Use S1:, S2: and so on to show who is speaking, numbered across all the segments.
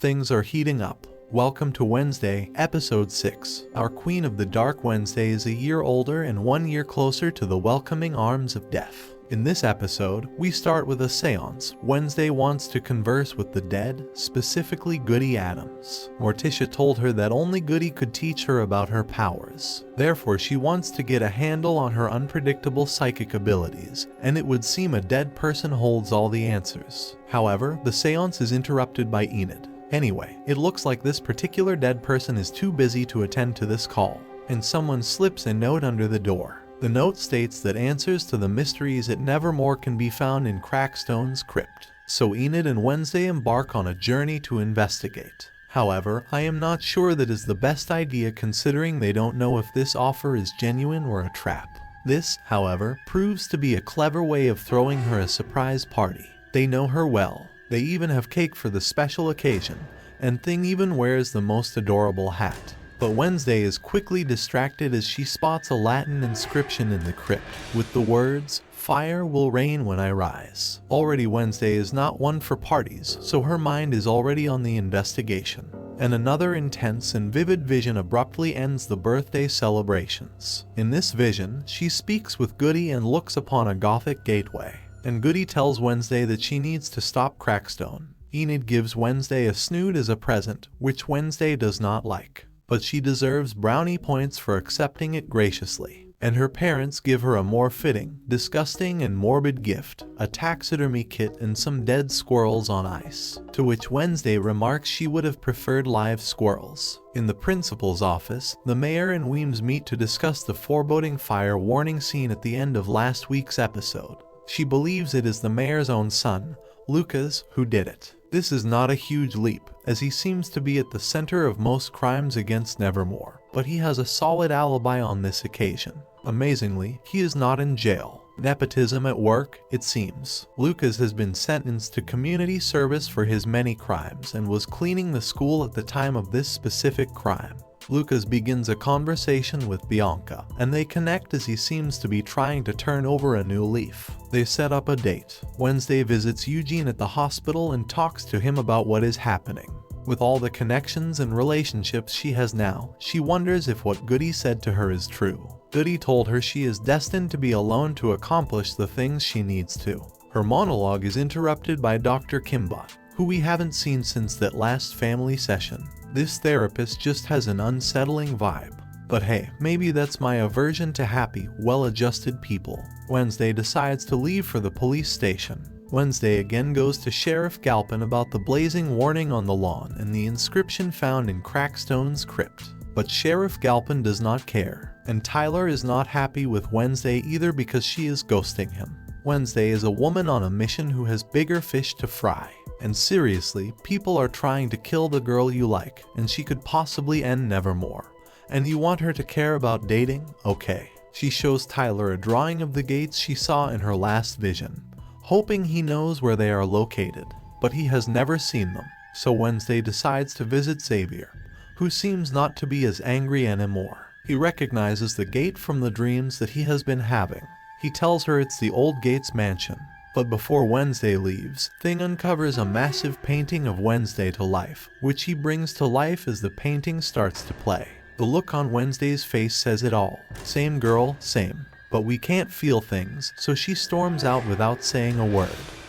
S1: Things are heating up. Welcome to Wednesday, Episode 6. Our Queen of the Dark Wednesday is a year older and 1 year closer to the welcoming arms of death. In this episode, we start with a seance. Wednesday wants to converse with the dead, specifically Goody Adams. Morticia told her that only Goody could teach her about her powers. Therefore, she wants to get a handle on her unpredictable psychic abilities, and it would seem a dead person holds all the answers. However, the seance is interrupted by Enid. Anyway, it looks like this particular dead person is too busy to attend to this call, and someone slips a note under the door. The note states that answers to the mysteries at Nevermore can be found in Crackstone's crypt. So Enid and Wednesday embark on a journey to investigate. However, I am not sure that is the best idea considering they don't know if this offer is genuine or a trap. This, however, proves to be a clever way of throwing her a surprise party. They know her well. They even have cake for the special occasion, and Thing even wears the most adorable hat. But Wednesday is quickly distracted as she spots a Latin inscription in the crypt, with the words, "Fire will rain when I rise." Already Wednesday is not one for parties, so her mind is already on the investigation. And another intense and vivid vision abruptly ends the birthday celebrations. In this vision, she speaks with Goody and looks upon a Gothic gateway. And Goody tells Wednesday that she needs to stop Crackstone. Enid gives Wednesday a snood as a present, which Wednesday does not like. But she deserves brownie points for accepting it graciously. And her parents give her a more fitting, disgusting and morbid gift, a taxidermy kit and some dead squirrels on ice. To which Wednesday remarks she would have preferred live squirrels. In the principal's office, the mayor and Weems meet to discuss the foreboding fire warning scene at the end of last week's episode. She believes it is the mayor's own son, Lucas, who did it. This is not a huge leap, as he seems to be at the center of most crimes against Nevermore, but he has a solid alibi on this occasion. Amazingly, he is not in jail. Nepotism at work, it seems. Lucas has been sentenced to community service for his many crimes and was cleaning the school at the time of this specific crime. Lucas begins a conversation with Bianca, and they connect as he seems to be trying to turn over a new leaf. They set up a date. Wednesday visits Eugene at the hospital and talks to him about what is happening. With all the connections and relationships she has now, she wonders if what Goody said to her is true. Goody told her she is destined to be alone to accomplish the things she needs to. Her monologue is interrupted by Dr. Kimbot, who we haven't seen since that last family session. This therapist just has an unsettling vibe. But hey, maybe that's my aversion to happy, well-adjusted people. Wednesday decides to leave for the police station. Wednesday again goes to Sheriff Galpin about the blazing warning on the lawn and the inscription found in Crackstone's crypt. But Sheriff Galpin does not care, and Tyler is not happy with Wednesday either because she is ghosting him. Wednesday is a woman on a mission who has bigger fish to fry. And seriously, people are trying to kill the girl you like, and she could possibly end Nevermore. And you want her to care about dating? Okay. She shows Tyler a drawing of the gates she saw in her last vision, hoping he knows where they are located, but he has never seen them. So Wednesday decides to visit Xavier, who seems not to be as angry anymore. He recognizes the gate from the dreams that he has been having. He tells her it's the old Gates mansion. But before Wednesday leaves, Thing uncovers a massive painting of Wednesday to life, which he brings to life as the painting starts to play. The look on Wednesday's face says it all. Same girl, same. But we can't feel things, so she storms out without saying a word.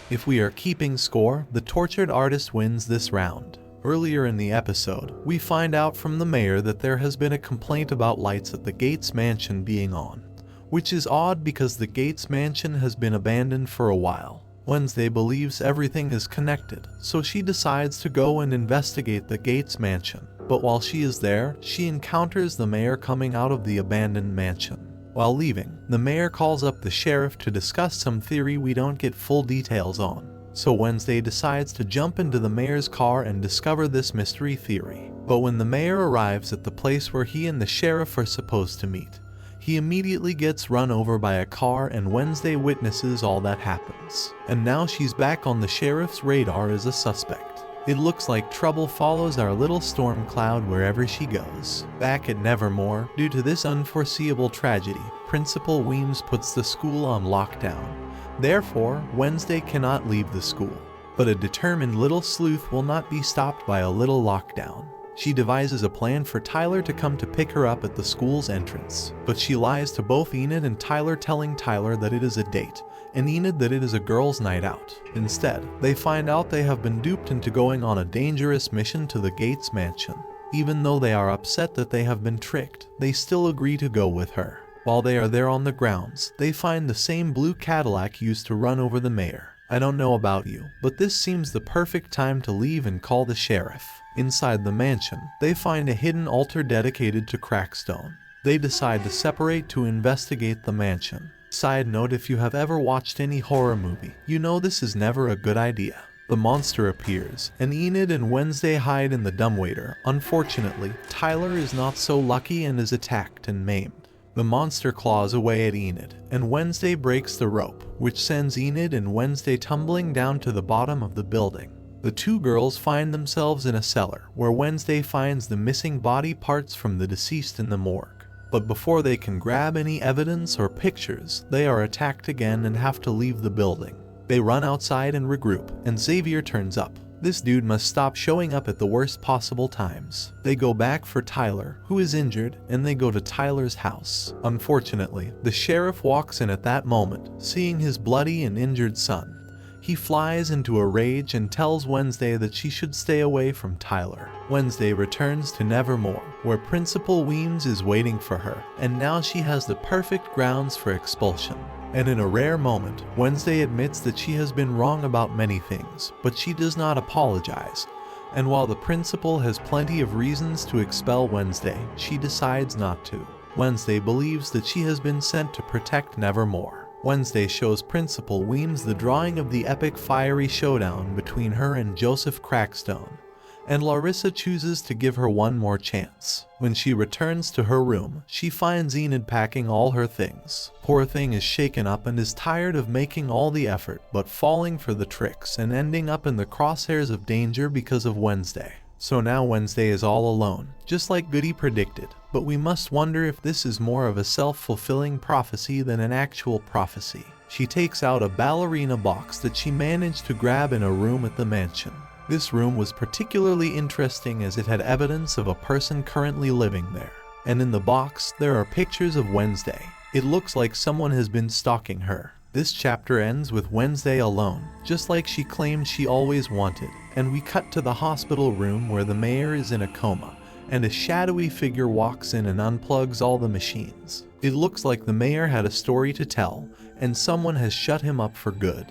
S1: If we are keeping score, the tortured artist wins this round. Earlier in the episode, we find out from the mayor that there has been a complaint about lights at the Gates mansion being on. Which is odd because the Gates mansion has been abandoned for a while. Wednesday believes everything is connected, so she decides to go and investigate the Gates mansion. But while she is there, she encounters the mayor coming out of the abandoned mansion. While leaving, the mayor calls up the sheriff to discuss some theory we don't get full details on. So Wednesday decides to jump into the mayor's car and discover this mystery theory. But when the mayor arrives at the place where he and the sheriff are supposed to meet, he immediately gets run over by a car and Wednesday witnesses all that happens. And now she's back on the sheriff's radar as a suspect. It looks like trouble follows our little storm cloud wherever she goes. Back at Nevermore, due to this unforeseeable tragedy, Principal Weems puts the school on lockdown. Therefore, Wednesday cannot leave the school. But a determined little sleuth will not be stopped by a little lockdown. She devises a plan for Tyler to come to pick her up at the school's entrance, but she lies to both Enid and Tyler, telling Tyler that it is a date, and Enid that it is a girls' night out. Instead, they find out they have been duped into going on a dangerous mission to the Gates mansion. Even though they are upset that they have been tricked, they still agree to go with her. While they are there on the grounds, they find the same blue Cadillac used to run over the mayor. I don't know about you, but this seems the perfect time to leave and call the sheriff. Inside the mansion, they find a hidden altar dedicated to Crackstone. They decide to separate to investigate the mansion. Side note, if you have ever watched any horror movie, you know this is never a good idea. The monster appears, and Enid and Wednesday hide in the dumbwaiter. Unfortunately, Tyler is not so lucky and is attacked and maimed. The monster claws away at Enid, and Wednesday breaks the rope, which sends Enid and Wednesday tumbling down to the bottom of the building. The two girls find themselves in a cellar, where Wednesday finds the missing body parts from the deceased in the morgue. But before they can grab any evidence or pictures, they are attacked again and have to leave the building. They run outside and regroup, and Xavier turns up. This dude must stop showing up at the worst possible times. They go back for Tyler, who is injured, and they go to Tyler's house. Unfortunately, the sheriff walks in at that moment, seeing his bloody and injured son. He flies into a rage and tells Wednesday that she should stay away from Tyler. Wednesday returns to Nevermore, where Principal Weems is waiting for her, and now she has the perfect grounds for expulsion. And in a rare moment, Wednesday admits that she has been wrong about many things, but she does not apologize. And while the principal has plenty of reasons to expel Wednesday, she decides not to. Wednesday believes that she has been sent to protect Nevermore. Wednesday shows Principal Weems the drawing of the epic fiery showdown between her and Joseph Crackstone, and Larissa chooses to give her one more chance. When she returns to her room, she finds Enid packing all her things. Poor thing is shaken up and is tired of making all the effort but falling for the tricks and ending up in the crosshairs of danger because of Wednesday. So now Wednesday is all alone, just like Goody predicted, but we must wonder if this is more of a self-fulfilling prophecy than an actual prophecy. She takes out a ballerina box that she managed to grab in a room at the mansion. This room was particularly interesting as it had evidence of a person currently living there. And in the box, there are pictures of Wednesday. It looks like someone has been stalking her. This chapter ends with Wednesday alone, just like she claimed she always wanted. And we cut to the hospital room where the mayor is in a coma, and a shadowy figure walks in and unplugs all the machines. It looks like the mayor had a story to tell, and someone has shut him up for good.